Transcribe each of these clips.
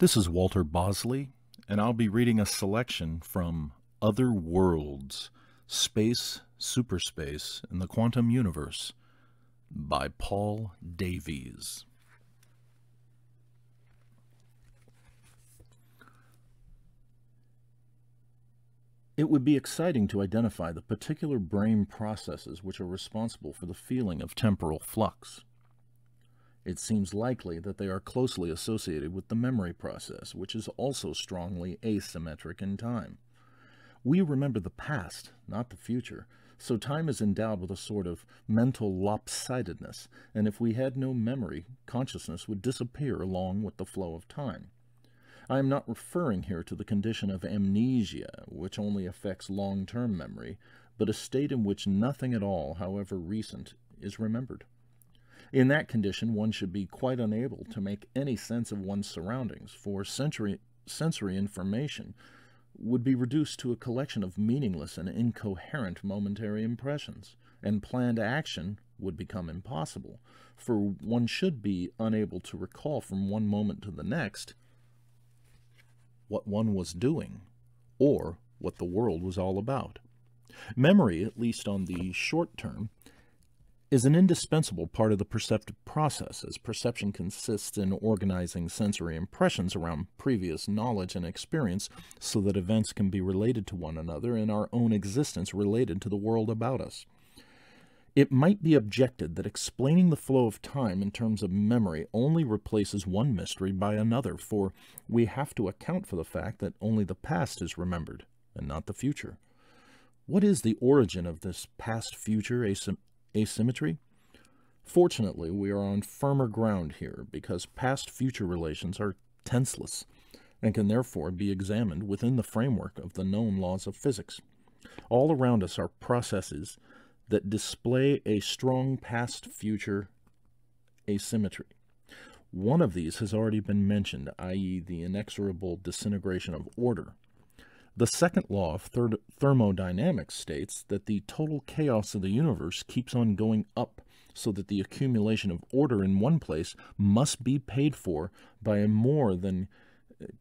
This is Walter Bosley, and I'll be reading a selection from Other Worlds, Space, Superspace, and the Quantum Universe by Paul Davies. It would be exciting to identify the particular brain processes which are responsible for the feeling of temporal flux. It seems likely that they are closely associated with the memory process, which is also strongly asymmetric in time. We remember the past, not the future, so time is endowed with a sort of mental lopsidedness, and if we had no memory, consciousness would disappear along with the flow of time. I am not referring here to the condition of amnesia, which only affects long-term memory, but a state in which nothing at all, however recent, is remembered. In that condition, one should be quite unable to make any sense of one's surroundings, for sensory information would be reduced to a collection of meaningless and incoherent momentary impressions, and planned action would become impossible, for one should be unable to recall from one moment to the next what one was doing, or what the world was all about. Memory, at least on the short term, is an indispensable part of the perceptive process, as perception consists in organizing sensory impressions around previous knowledge and experience so that events can be related to one another and our own existence related to the world about us. It might be objected that explaining the flow of time in terms of memory only replaces one mystery by another, for we have to account for the fact that only the past is remembered, and not the future. What is the origin of this past-future asymmetry? Fortunately, we are on firmer ground here, because past-future relations are tenseless, and can therefore be examined within the framework of the known laws of physics. All around us are processes that display a strong past-future asymmetry. One of these has already been mentioned, i.e. the inexorable disintegration of order. The second law of thermodynamics states that the total chaos of the universe keeps on going up, so that the accumulation of order in one place must be paid for by a more than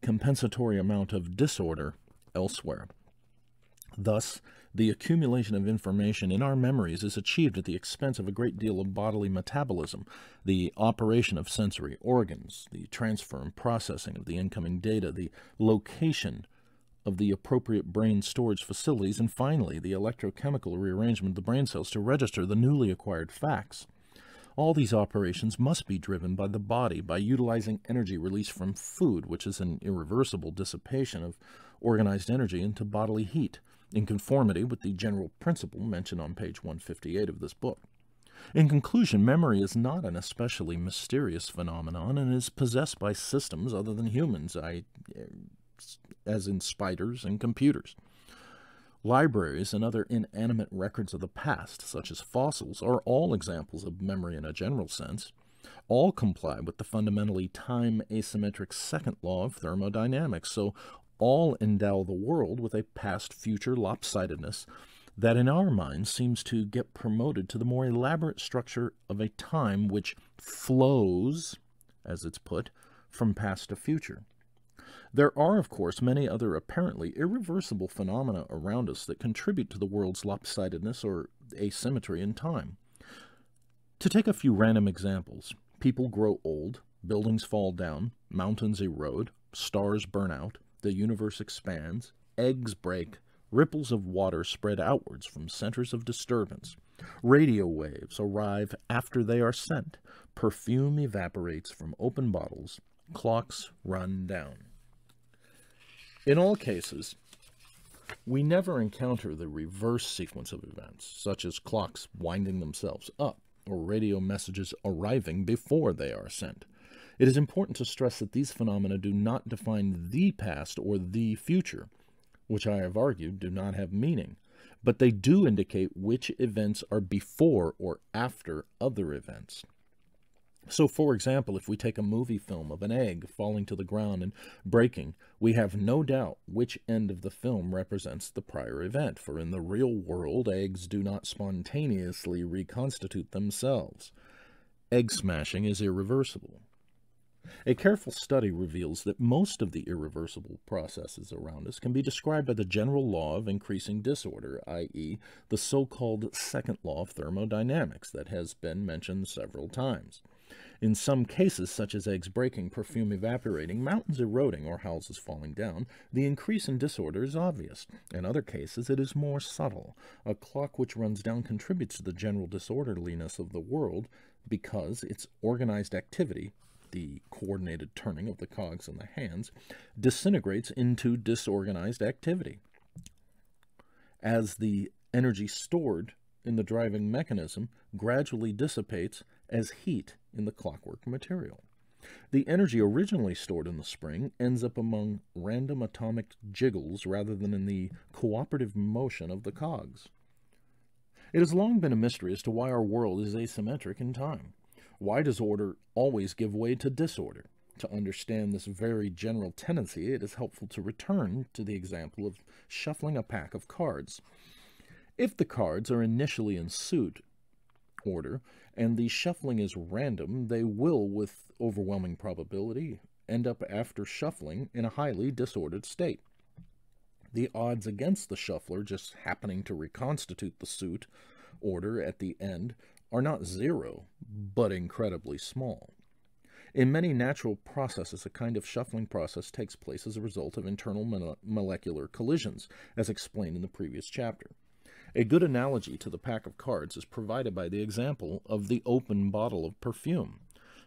compensatory amount of disorder elsewhere. Thus, the accumulation of information in our memories is achieved at the expense of a great deal of bodily metabolism, the operation of sensory organs, the transfer and processing of the incoming data, the location of the appropriate brain storage facilities, and finally, the electrochemical rearrangement of the brain cells to register the newly acquired facts. All these operations must be driven by the body by utilizing energy released from food, which is an irreversible dissipation of organized energy into bodily heat, in conformity with the general principle mentioned on page 158 of this book. In conclusion, memory is not an especially mysterious phenomenon and is possessed by systems other than humans, as in spiders and computers. Libraries and other inanimate records of the past, such as fossils, are all examples of memory in a general sense. All comply with the fundamentally time-asymmetric second law of thermodynamics, so all endow the world with a past-future lopsidedness that in our minds seems to get promoted to the more elaborate structure of a time which flows, as it's put, from past to future. There are, of course, many other apparently irreversible phenomena around us that contribute to the world's lopsidedness or asymmetry in time. To take a few random examples, people grow old, buildings fall down, mountains erode, stars burn out, the universe expands, eggs break, ripples of water spread outwards from centers of disturbance, radio waves arrive after they are sent, perfume evaporates from open bottles, clocks run down. In all cases, we never encounter the reverse sequence of events, such as clocks winding themselves up, or radio messages arriving before they are sent. It is important to stress that these phenomena do not define the past or the future, which I have argued do not have meaning, but they do indicate which events are before or after other events. So, for example, if we take a movie film of an egg falling to the ground and breaking, we have no doubt which end of the film represents the prior event, for in the real world, eggs do not spontaneously reconstitute themselves. Egg smashing is irreversible. A careful study reveals that most of the irreversible processes around us can be described by the general law of increasing disorder, i.e., the so-called second law of thermodynamics that has been mentioned several times. In some cases, such as eggs breaking, perfume evaporating, mountains eroding, or houses falling down, the increase in disorder is obvious. In other cases, it is more subtle. A clock which runs down contributes to the general disorderliness of the world because its organized activity, the coordinated turning of the cogs in the hands, disintegrates into disorganized activity. As the energy stored in the driving mechanism gradually dissipates as heat in the clockwork material. The energy originally stored in the spring ends up among random atomic jiggles rather than in the cooperative motion of the cogs. It has long been a mystery as to why our world is asymmetric in time. Why does order always give way to disorder? To understand this very general tendency, it is helpful to return to the example of shuffling a pack of cards. If the cards are initially in suit order, and the shuffling is random, they will, with overwhelming probability, end up after shuffling in a highly disordered state. The odds against the shuffler just happening to reconstitute the suit order at the end are not zero, but incredibly small. In many natural processes, a kind of shuffling process takes place as a result of internal molecular collisions, as explained in the previous chapter. A good analogy to the pack of cards is provided by the example of the open bottle of perfume.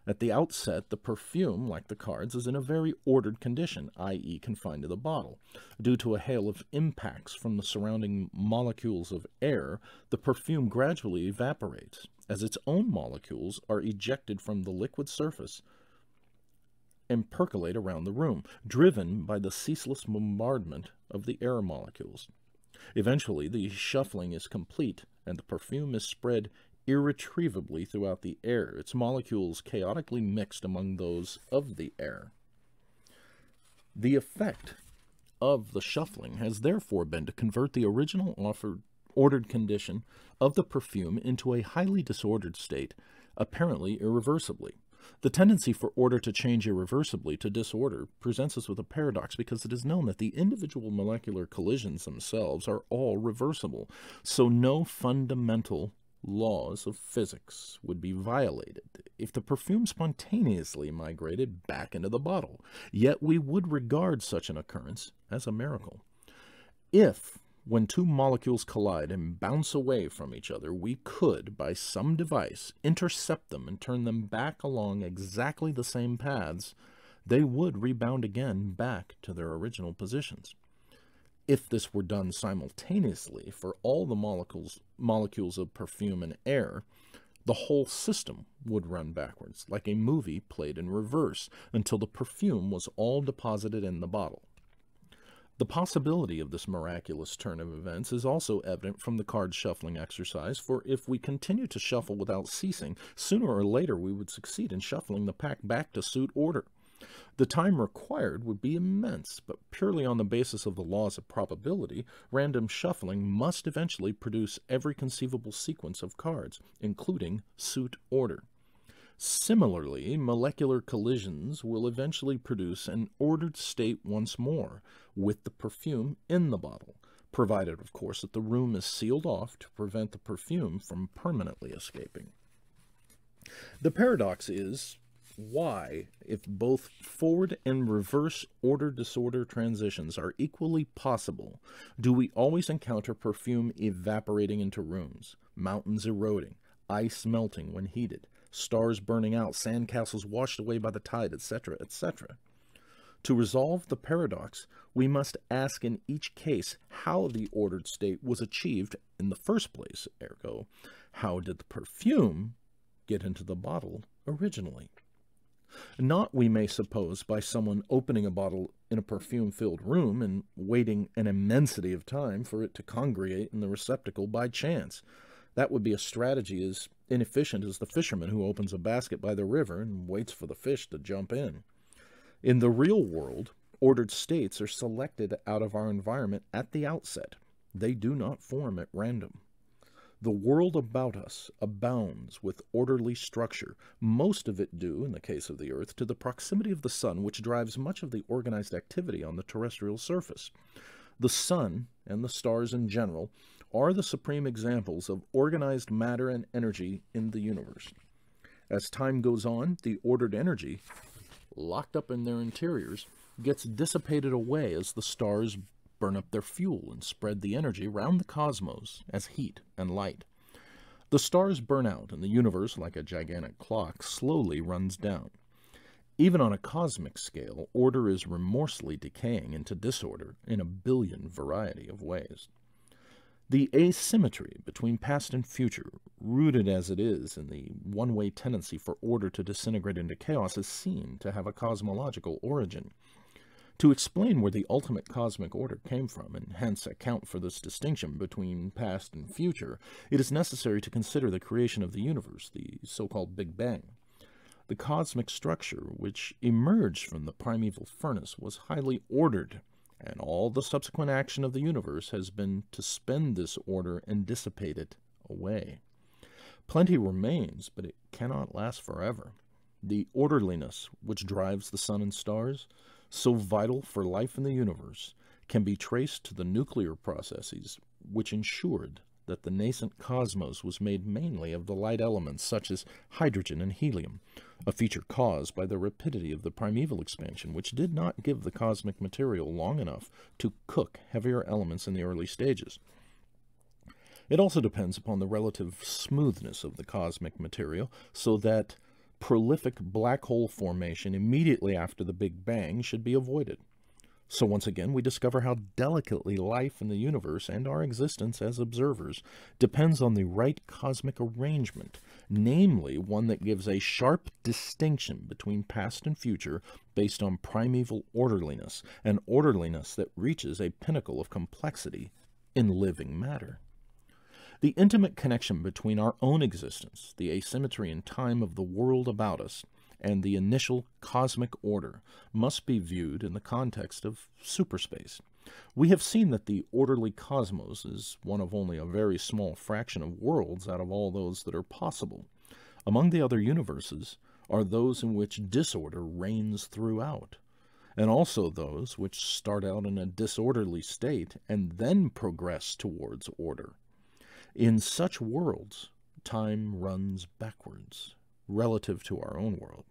At the outset, the perfume, like the cards, is in a very ordered condition, i.e. confined to the bottle. Due to a hail of impacts from the surrounding molecules of air, the perfume gradually evaporates, as its own molecules are ejected from the liquid surface and percolate around the room, driven by the ceaseless bombardment of the air molecules. Eventually, the shuffling is complete, and the perfume is spread irretrievably throughout the air, its molecules chaotically mixed among those of the air. The effect of the shuffling has therefore been to convert the original ordered condition of the perfume into a highly disordered state, apparently irreversibly. The tendency for order to change irreversibly to disorder presents us with a paradox because it is known that the individual molecular collisions themselves are all reversible, so no fundamental laws of physics would be violated if the perfume spontaneously migrated back into the bottle. Yet we would regard such an occurrence as a miracle. If, when two molecules collide and bounce away from each other, we could, by some device, intercept them and turn them back along exactly the same paths, they would rebound again back to their original positions. If this were done simultaneously for all the molecules of perfume and air, the whole system would run backwards, like a movie played in reverse, until the perfume was all deposited in the bottle. The possibility of this miraculous turn of events is also evident from the card shuffling exercise, for if we continue to shuffle without ceasing, sooner or later we would succeed in shuffling the pack back to suit order. The time required would be immense, but purely on the basis of the laws of probability, random shuffling must eventually produce every conceivable sequence of cards, including suit order. Similarly, molecular collisions will eventually produce an ordered state once more, with the perfume in the bottle, provided, of course, that the room is sealed off to prevent the perfume from permanently escaping. The paradox is, why, if both forward and reverse order-disorder transitions are equally possible, do we always encounter perfume evaporating into rooms, mountains eroding, ice melting when heated, stars burning out, sandcastles washed away by the tide, etc., etc.? To resolve the paradox, we must ask in each case how the ordered state was achieved in the first place, ergo, how did the perfume get into the bottle originally? Not, we may suppose, by someone opening a bottle in a perfume-filled room and waiting an immensity of time for it to congregate in the receptacle by chance. That would be a strategy as inefficient as the fisherman who opens a basket by the river and waits for the fish to jump in. In the real world, ordered states are selected out of our environment at the outset. They do not form at random. The world about us abounds with orderly structure, most of it due, in the case of the Earth, to the proximity of the Sun, which drives much of the organized activity on the terrestrial surface. The Sun, and the stars in general, are the supreme examples of organized matter and energy in the universe. As time goes on, the ordered energy, locked up in their interiors, gets dissipated away as the stars burn up their fuel and spread the energy round the cosmos as heat and light. The stars burn out, and the universe, like a gigantic clock, slowly runs down. Even on a cosmic scale, order is remorselessly decaying into disorder in a billion variety of ways. The asymmetry between past and future, rooted as it is in the one-way tendency for order to disintegrate into chaos, is seen to have a cosmological origin. To explain where the ultimate cosmic order came from, and hence account for this distinction between past and future, it is necessary to consider the creation of the universe, the so-called Big Bang. The cosmic structure which emerged from the primeval furnace was highly ordered, and all the subsequent action of the universe has been to spend this order and dissipate it away. Plenty remains, but it cannot last forever. The orderliness which drives the sun and stars, so vital for life in the universe, can be traced to the nuclear processes which ensured that the nascent cosmos was made mainly of the light elements such as hydrogen and helium, a feature caused by the rapidity of the primeval expansion, which did not give the cosmic material long enough to cook heavier elements in the early stages. It also depends upon the relative smoothness of the cosmic material, so that prolific black hole formation immediately after the Big Bang should be avoided. So once again, we discover how delicately life in the universe and our existence as observers depends on the right cosmic arrangement, namely one that gives a sharp distinction between past and future based on primeval orderliness, an orderliness that reaches a pinnacle of complexity in living matter. The intimate connection between our own existence, the asymmetry in time of the world about us, and the initial cosmic order must be viewed in the context of superspace. We have seen that the orderly cosmos is one of only a very small fraction of worlds out of all those that are possible. Among the other universes are those in which disorder reigns throughout, and also those which start out in a disorderly state and then progress towards order. In such worlds, time runs backwards, relative to our own world.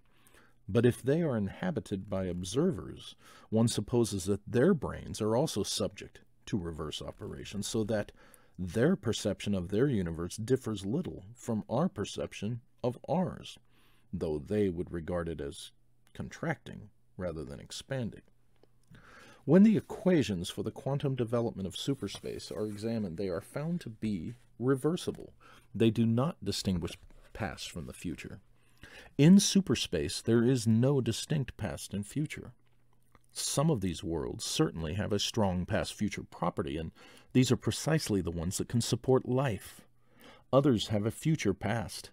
But if they are inhabited by observers, one supposes that their brains are also subject to reverse operations, so that their perception of their universe differs little from our perception of ours, though they would regard it as contracting rather than expanding. When the equations for the quantum development of superspace are examined, they are found to be reversible. They do not distinguish past from the future. In superspace, there is no distinct past and future. Some of these worlds certainly have a strong past-future property, and these are precisely the ones that can support life. Others have a future past,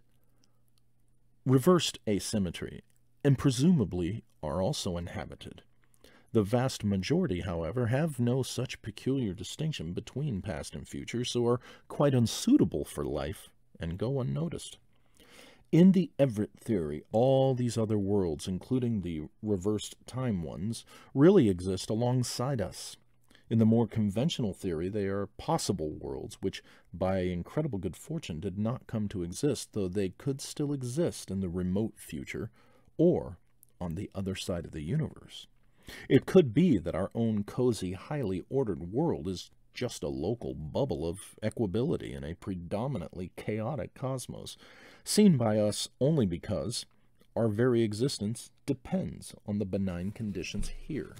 reversed asymmetry, and presumably are also inhabited. The vast majority, however, have no such peculiar distinction between past and future, so are quite unsuitable for life and go unnoticed. In the Everett theory, all these other worlds, including the reversed time ones, really exist alongside us. In the more conventional theory, they are possible worlds, which, by incredible good fortune, did not come to exist, though they could still exist in the remote future, or on the other side of the universe. It could be that our own cozy, highly ordered world is just a local bubble of equability in a predominantly chaotic cosmos, seen by us only because our very existence depends on the benign conditions here.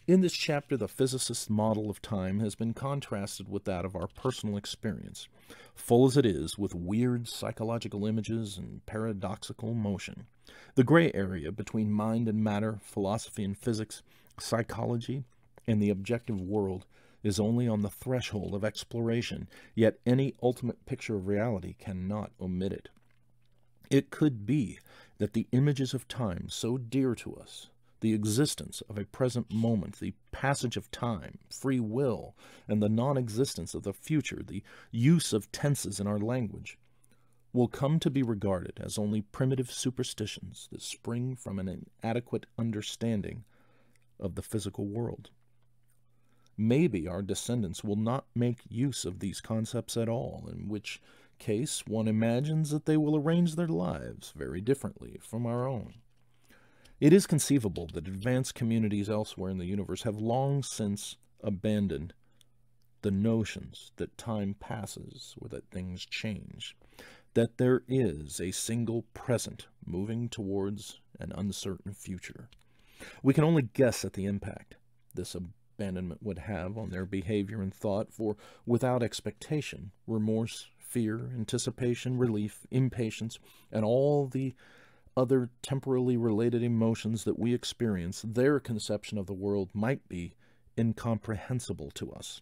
In this chapter, the physicist's model of time has been contrasted with that of our personal experience, full as it is with weird psychological images and paradoxical motion. The gray area between mind and matter, philosophy and physics, psychology, and the objective world is only on the threshold of exploration, yet any ultimate picture of reality cannot omit it. It could be that the images of time so dear to us, the existence of a present moment, the passage of time, free will, and the non-existence of the future, the use of tenses in our language, will come to be regarded as only primitive superstitions that spring from an inadequate understanding of the physical world. Maybe our descendants will not make use of these concepts at all, in which case one imagines that they will arrange their lives very differently from our own. It is conceivable that advanced communities elsewhere in the universe have long since abandoned the notions that time passes or that things change, that there is a single present moving towards an uncertain future. We can only guess at the impact this abandonment would have on their behavior and thought, for without expectation, remorse, fear, anticipation, relief, impatience, and all the other temporally related emotions that we experience, their conception of the world might be incomprehensible to us.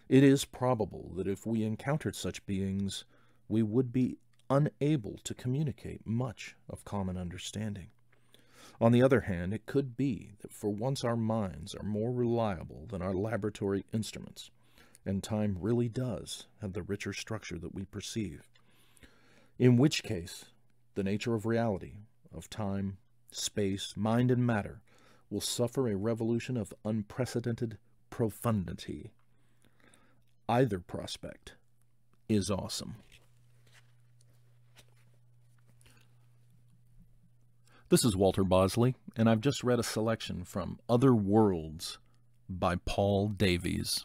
It is probable that if we encountered such beings, we would be unable to communicate much of common understanding. On the other hand, it could be that for once our minds are more reliable than our laboratory instruments, and time really does have the richer structure that we perceive. In which case, the nature of reality, of time, space, mind, and matter will suffer a revolution of unprecedented profundity. Either prospect is awesome. This is Walter Bosley, and I've just read a selection from Other Worlds by Paul Davies.